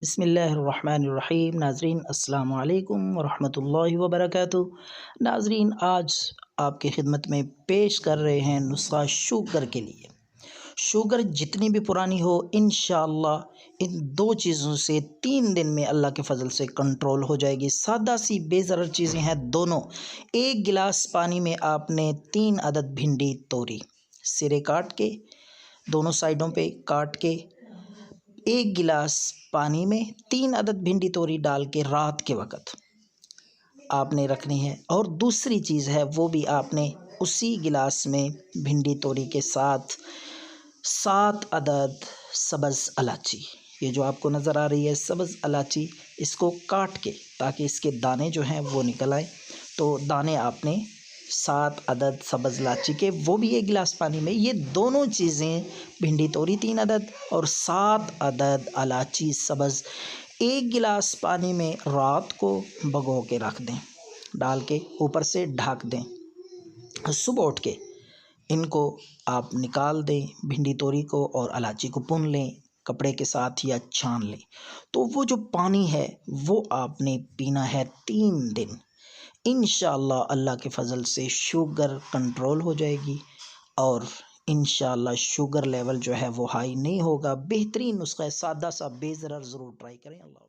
बिस्मिल्लाहिर्रहमानिर्रहीम। नाजरीन अस्सलाम वालेकुम वरहमतुल्लाहि वबरकातुह। नाजरीन आज आपकी खिदमत में पेश कर रहे हैं नुस्खा शुगर के लिए। शुगर जितनी भी पुरानी हो इंशाअल्लाह इन दो चीज़ों से 3 दिन में अल्लाह के फ़ज़ल से कंट्रोल हो जाएगी। सादा सी बेज़रर चीज़ें हैं दोनों। एक गिलास पानी में आपने 3 अदद भिंडी तोरी सिरे काट के दोनों साइडों पे काट के एक गिलास पानी में 3 अदद भिंडी तोरी डाल के रात के वक़्त आपने रखनी है। और दूसरी चीज़ है वो भी आपने उसी गिलास में भिंडी तोरी के साथ 7 अदद सब्ज़ इलायची, ये जो आपको नज़र आ रही है सब्ज़ इलायची, इसको काट के ताकि इसके दाने जो हैं वो निकल आए, तो दाने आपने 7 अदद सब्ज़ इलायची के वो भी एक गिलास पानी में, ये दोनों चीज़ें भिंडी तोरी 3 अदद और 7 अदद इलायची सब्ज़ एक गिलास पानी में रात को भिगो के रख दें, डाल के ऊपर से ढक दें। सुबह उठ के इनको आप निकाल दें, भिंडी तोरी को और इलायची को भून लें कपड़े के साथ या छान लें। तो वो जो पानी है वो आपने पीना है 3 दिन। इंशाअल्लाह अल्लाह के फ़ज़ल से शुगर कंट्रोल हो जाएगी और इंशाअल्लाह शुगर लेवल जो है वो हाई नहीं होगा। बेहतरीन नुस्खा है, सादा सा बेज़रर, ज़रूर ट्राई करें। अल्लाह।